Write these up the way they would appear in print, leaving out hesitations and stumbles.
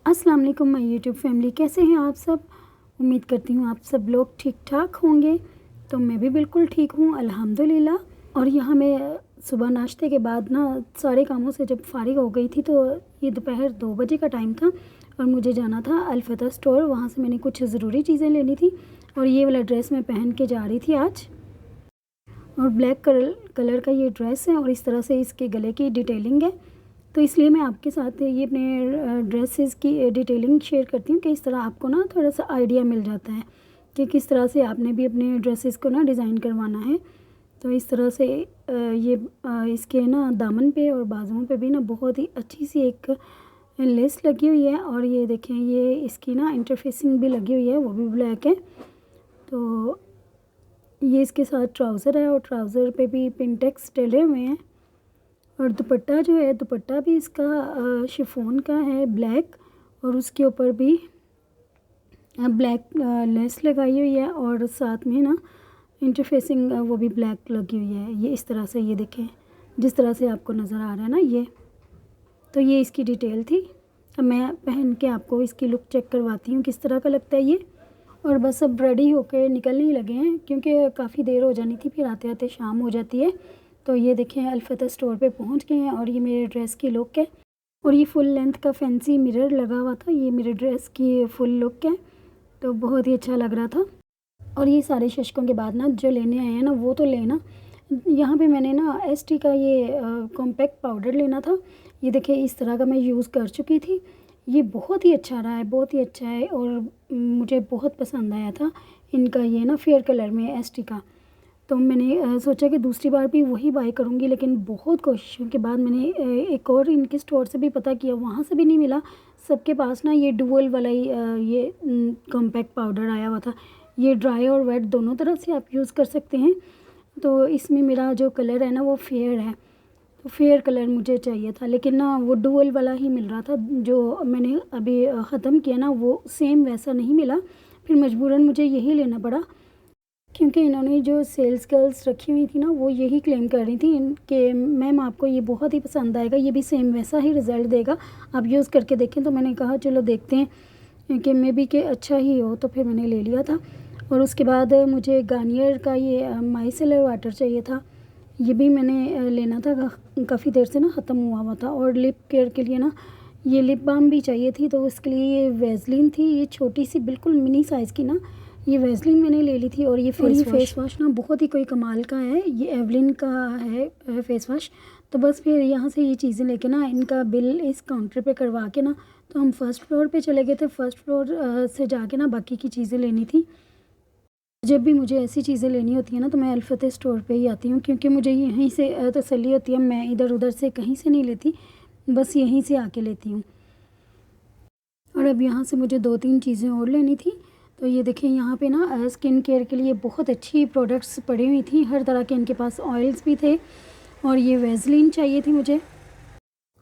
अस्सलाम वालेकुम my YouTube family, कैसे हैं आप सब। उम्मीद करती हूँ आप सब लोग ठीक ठाक होंगे। तो मैं भी बिल्कुल ठीक हूँ अल्हम्दुलिल्लाह। और यहाँ मैं सुबह नाश्ते के बाद ना सारे कामों से जब फ़ारिग हो गई थी तो ये दोपहर 2 बजे का टाइम था और मुझे जाना था अल-फतह स्टोर। वहाँ से मैंने कुछ ज़रूरी चीज़ें लेनी थी और ये वाला ड्रेस मैं पहन के जा रही थी आज। और ब्लैक कलर का ये ड्रेस है और इस तरह से इसके गले की डिटेलिंग है। तो इसलिए मैं आपके साथ ये अपने ड्रेसेस की डिटेलिंग शेयर करती हूँ कि इस तरह आपको ना थोड़ा सा आइडिया मिल जाता है कि किस तरह से आपने भी अपने ड्रेसेस को ना डिज़ाइन करवाना है। तो इस तरह से इसके ना दामन पे और बाजुओं पे भी ना बहुत ही अच्छी सी एक लेस लगी हुई है। और ये देखें, ये इसकी ना इंटरफेसिंग भी लगी हुई है, वो भी ब्लैक है। तो ये इसके साथ ट्राउज़र है और ट्राउज़र पे भी पिंटेक्स डले हुए हैं। और दुपट्टा जो है, दुपट्टा भी इसका शिफॉन का है ब्लैक, और उसके ऊपर भी ब्लैक लेस लगाई हुई है और साथ में ना इंटरफेसिंग वो भी ब्लैक लगी हुई है। ये इस तरह से, ये देखें जिस तरह से आपको नज़र आ रहा है ना ये। तो ये इसकी डिटेल थी। अब मैं पहन के आपको इसकी लुक चेक करवाती हूँ किस तरह का लगता है ये। और बस अब रेडी होकर निकलने ही लगे हैं क्योंकि काफ़ी देर हो जानी थी, फिर आते आते शाम हो जाती है। तो ये देखें अल-फतह स्टोर पे पहुंच गए हैं और ये मेरे ड्रेस की लुक है। और ये फुल लेंथ का फैंसी मिरर लगा हुआ था, ये मेरे ड्रेस की फुल लुक है। तो बहुत ही अच्छा लग रहा था। और ये सारे शशकों के बाद ना जो लेने आए हैं ना वो तो लेना। यहाँ पे मैंने ना एसटी का ये कॉम्पैक्ट पाउडर लेना था। ये देखिए इस तरह का मैं यूज़ कर चुकी थी। ये बहुत ही अच्छा रहा है, बहुत ही अच्छा है और मुझे बहुत पसंद आया था इनका ये ना फेयर कलर में एसटी का। तो मैंने सोचा कि दूसरी बार भी वही बाय करूँगी, लेकिन बहुत कोशिशों के बाद मैंने एक और इनके स्टोर से भी पता किया, वहाँ से भी नहीं मिला। सबके पास ना ये डुअल वाला ही ये कॉम्पैक्ट पाउडर आया हुआ था। ये ड्राई और वेट दोनों तरह से आप यूज़ कर सकते हैं। तो इसमें मेरा जो कलर है ना वो फेयर है, तो फेयर कलर मुझे चाहिए था, लेकिन ना वो डुअल वाला ही मिल रहा था। जो मैंने अभी ख़त्म किया ना वो सेम वैसा नहीं मिला, फिर मजबूरन मुझे यही लेना पड़ा क्योंकि इन्होंने जो सेल्स गर्ल्स रखी हुई थी ना वो यही क्लेम कर रही थी कि मैम आपको ये बहुत ही पसंद आएगा, ये भी सेम वैसा ही रिज़ल्ट देगा, आप यूज़ करके देखें। तो मैंने कहा चलो देखते हैं कि मे बी कि अच्छा ही हो, तो फिर मैंने ले लिया था। और उसके बाद मुझे गार्नियर का ये माइसेलर वाटर चाहिए था, ये भी मैंने लेना था, काफ़ी देर से ना ख़त्म हुआ था। और लिप केयर के लिए ना ये लिप बाम भी चाहिए थी, तो उसके लिए ये वैसलीन थी, ये छोटी सी बिल्कुल मिनी साइज़ की ना ये वैसलीन मैंने ले ली थी। और ये फेस वाश ना बहुत ही कोई कमाल का है, ये एवलिन का है फेस वाश। तो बस फिर यहाँ से ये चीज़ें लेके ना इनका बिल इस काउंटर पे करवा के ना तो हम फर्स्ट फ्लोर पे चले गए थे। फर्स्ट फ्लोर से जाके ना बाकी की चीज़ें लेनी थी। जब भी मुझे ऐसी चीज़ें लेनी होती है ना तो मैं अल-फतह स्टोर पे ही आती हूँ क्योंकि मुझे यहीं से तसल्ली होती है। मैं इधर उधर से कहीं से नहीं लेती, बस यहीं से आके लेती हूँ। और अब यहाँ से मुझे 2-3 चीज़ें और लेनी थी। तो ये देखिए यहाँ पे ना स्किन केयर के लिए बहुत अच्छी प्रोडक्ट्स पड़ी हुई थी, हर तरह के इनके पास ऑयल्स भी थे। और ये वैसलीन चाहिए थी मुझे,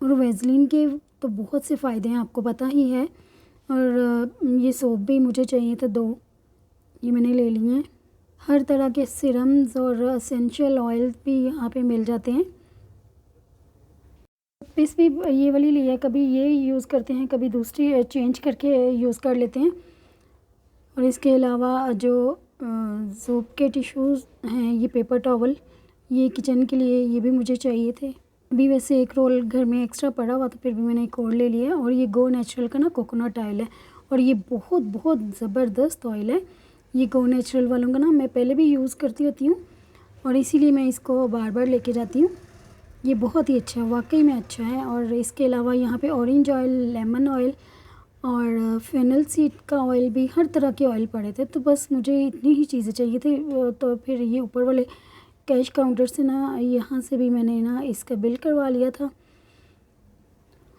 और वैसलीन के तो बहुत से फ़ायदे हैं, आपको पता ही है। और ये सोप भी मुझे चाहिए थे 2, ये मैंने ले लिए हैं। हर तरह के सीरम्स और एसेंशियल ऑयल भी यहाँ पे मिल जाते हैं। पिस भी ये वाली ली है, कभी ये यूज़ करते हैं, कभी दूसरी चेंज करके यूज़ कर लेते हैं। और इसके अलावा जो सोप के टिश्यूज़ हैं, ये पेपर टॉवल, ये किचन के लिए ये भी मुझे चाहिए थे। अभी वैसे एक रोल घर में एक्स्ट्रा पड़ा हुआ था, फिर भी मैंने एक और ले लिया है। और ये गो नेचुरल का ना कोकोनट ऑयल है और ये बहुत बहुत ज़बरदस्त ऑयल है। ये गो नेचुरल वालों का ना मैं पहले भी यूज़ करती होती हूँ और इसीलिए मैं इसको बार बार लेके जाती हूँ। ये बहुत ही अच्छा है, वाकई में अच्छा है। और इसके अलावा यहाँ पे ऑरेंज ऑयल, लेमन ऑयल और फेनल सीड का ऑयल भी, हर तरह के ऑयल पड़े थे। तो बस मुझे इतनी ही चीज़ें चाहिए थी। तो फिर ये ऊपर वाले कैश काउंटर से ना यहाँ से भी मैंने ना इसका बिल करवा लिया था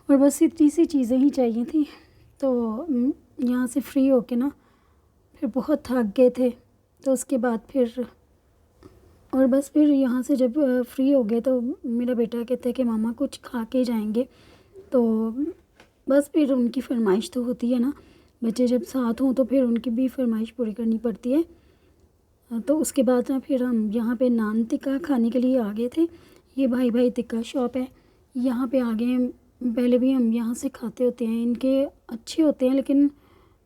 और बस इतनी सी चीज़ें ही चाहिए थी। तो यहाँ से फ्री होके ना फिर बहुत थक गए थे, तो उसके बाद फिर और बस फिर यहाँ से जब फ्री हो गए तो मेरा बेटा कहता है कि मामा कुछ खा के जाएंगे। तो बस फिर उनकी फरमाइश तो होती है ना, बच्चे जब साथ हों तो फिर उनकी भी फरमाइश पूरी करनी पड़ती है। तो उसके बाद ना फिर हम यहाँ पे नान टिक्का खाने के लिए आ गए थे। ये भाई भाई टिक्का शॉप है, यहाँ पे आ गए पहले भी हम यहाँ से खाते होते हैं, इनके अच्छे होते हैं लेकिन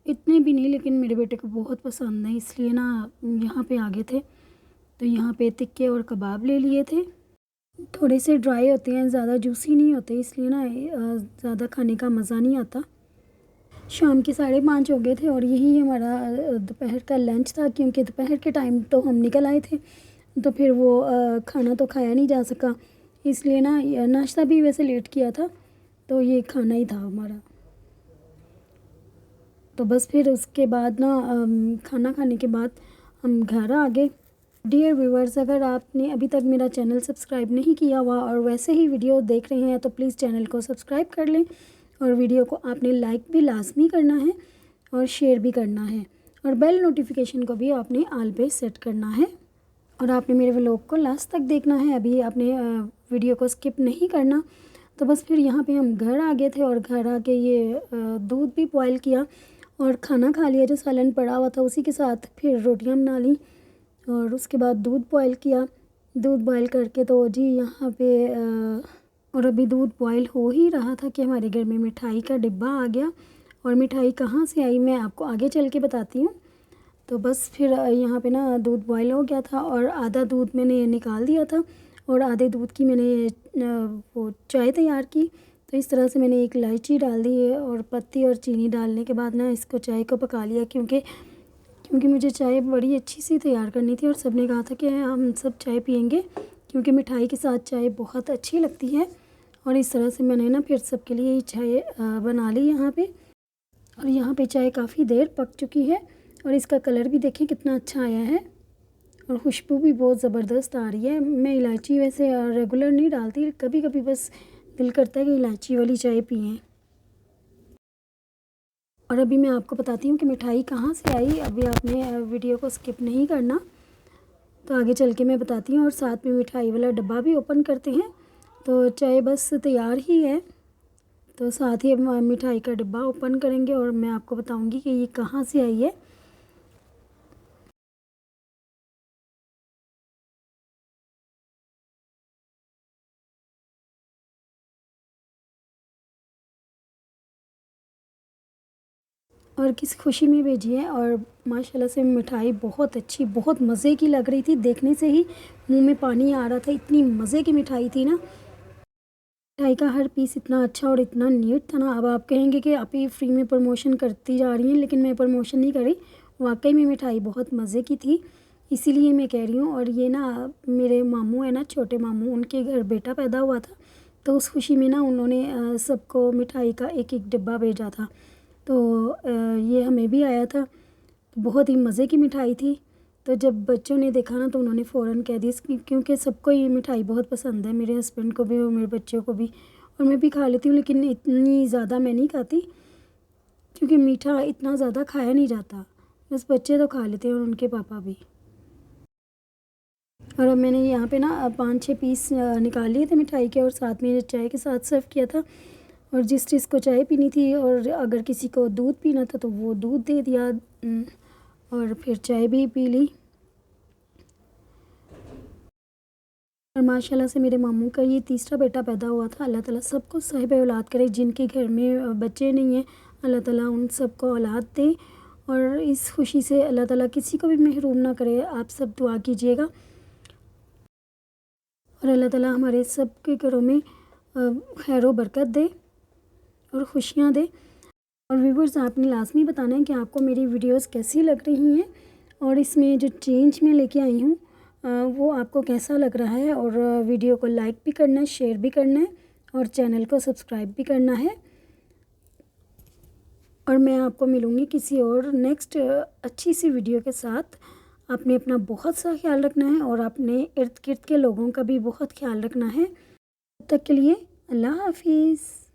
इतने भी नहीं, लेकिन मेरे बेटे को बहुत पसंद है इसलिए ना यहाँ पे आ गए थे। तो यहाँ पे टिक्के और कबाब ले लिए थे। थोड़े से ड्राई होते हैं, ज़्यादा जूसी नहीं होते, इसलिए ना ज़्यादा खाने का मज़ा नहीं आता। शाम के 5:30 हो गए थे और यही हमारा दोपहर का लंच था, क्योंकि दोपहर के टाइम तो हम निकल आए थे, तो फिर वो खाना तो खाया नहीं जा सका, इसलिए ना नाश्ता भी वैसे लेट किया था, तो ये खाना ही था हमारा। तो बस फिर उसके बाद ना खाना खाने के बाद हम घर आ गए। डियर व्यूवर्स, अगर आपने अभी तक मेरा चैनल सब्सक्राइब नहीं किया हुआ और वैसे ही वीडियो देख रहे हैं तो प्लीज़ चैनल को सब्सक्राइब कर लें, और वीडियो को आपने लाइक भी लाजमी करना है और शेयर भी करना है, और बेल नोटिफिकेशन को भी आपने ऑल पे सेट करना है, और आपने मेरे व्लॉग को लास्ट तक देखना है। अभी आपने वीडियो को स्किप नहीं करना। तो बस फिर यहाँ पे हम घर आ गए थे और घर आके ये दूध भी बॉयल किया और खाना खा लिया, जो सालन पड़ा हुआ था उसी के साथ फिर रोटियां बना ली, और उसके बाद दूध बॉयल किया। दूध बॉयल करके तो जी यहाँ पे और अभी दूध बॉयल हो ही रहा था कि हमारे घर में मिठाई का डिब्बा आ गया, और मिठाई कहाँ से आई मैं आपको आगे चल के बताती हूँ। तो बस फिर यहाँ पे ना दूध बॉयल हो गया था और आधा दूध मैंने निकाल दिया था और आधे दूध की मैंने वो चाय तैयार की। तो इस तरह से मैंने एक इलायची डाल दी है और पत्ती और चीनी डालने के बाद ना इसको चाय को पका लिया, क्योंकि मुझे चाय बड़ी अच्छी सी तैयार करनी थी और सब ने कहा था कि हम सब चाय पियेंगे, क्योंकि मिठाई के साथ चाय बहुत अच्छी लगती है। और इस तरह से मैंने ना फिर सबके लिए ही चाय बना ली यहाँ पे, और यहाँ पे चाय काफ़ी देर पक चुकी है और इसका कलर भी देखिए कितना अच्छा आया है और खुशबू भी बहुत ज़बरदस्त आ रही है। मैं इलायची वैसे रेगुलर नहीं डालती, कभी कभी बस दिल करता है कि इलायची वाली चाय पिएँ। और अभी मैं आपको बताती हूँ कि मिठाई कहाँ से आई। अभी आपने वीडियो को स्किप नहीं करना, तो आगे चल के मैं बताती हूँ, और साथ में मिठाई वाला डब्बा भी ओपन करते हैं। तो चाय बस तैयार ही है, तो साथ ही हम मिठाई का डब्बा ओपन करेंगे और मैं आपको बताऊँगी कि ये कहाँ से आई है। और किस खुशी में भेजी है, और माशाल्लाह से मिठाई बहुत अच्छी, बहुत मज़े की लग रही थी, देखने से ही मुंह में पानी आ रहा था, इतनी मज़े की मिठाई थी ना। मिठाई का हर पीस इतना अच्छा और इतना नीट था ना। अब आप कहेंगे कि आप ही फ्री में प्रमोशन करती जा रही हैं, लेकिन मैं प्रमोशन नहीं कर रही, वाकई में मिठाई बहुत मज़े की थी, इसीलिए मैं कह रही हूँ। और ये ना मेरे मामू है ना, छोटे मामू, उनके घर बेटा पैदा हुआ था, तो उस खुशी में ना उन्होंने सबको मिठाई का एक एक डिब्बा भेजा था, तो ये हमें भी आया था। तो बहुत ही मज़े की मिठाई थी। तो जब बच्चों ने देखा ना तो उन्होंने फ़ौरन कह दी, क्योंकि सबको ये मिठाई बहुत पसंद है, मेरे हस्बैंड को भी और मेरे बच्चों को भी, और मैं भी खा लेती हूँ, लेकिन इतनी ज़्यादा मैं नहीं खाती, क्योंकि मीठा इतना ज़्यादा खाया नहीं जाता। बस बच्चे तो खा लेते हैं और उनके पापा भी। और अब मैंने यहाँ पे ना 5-6 पीस निकाल लिए थे मिठाई के, और साथ में चाय के साथ सर्व किया था। और जिस को चाय पीनी थी और अगर किसी को दूध पीना था तो वो दूध दे दिया, और फिर चाय भी पी ली। और माशाल्लाह से मेरे मामू का ये तीसरा बेटा पैदा हुआ था। अल्लाह ताला सबको साहिब औलाद करे, जिनके घर में बच्चे नहीं हैं अल्लाह ताला उन सबको औलाद दे, और इस खुशी से अल्लाह ताला किसी को भी महरूम ना करे। आप सब दुआ कीजिएगा और अल्लाह ताला हमारे सब के घरों में खैर व बरकत दे और खुशियाँ दे। और व्यूवर्स, आपने लाजमी बताना है कि आपको मेरी वीडियोस कैसी लग रही हैं, और इसमें जो चेंज मैं लेके आई हूँ वो आपको कैसा लग रहा है। और वीडियो को लाइक भी करना है, शेयर भी करना है, और चैनल को सब्सक्राइब भी करना है। और मैं आपको मिलूँगी किसी और नेक्स्ट अच्छी सी वीडियो के साथ। आपने अपना बहुत सा ख्याल रखना है और अपने इर्द गिर्द के लोगों का भी बहुत ख्याल रखना है। तब तक के लिए अल्लाह हाफिज़।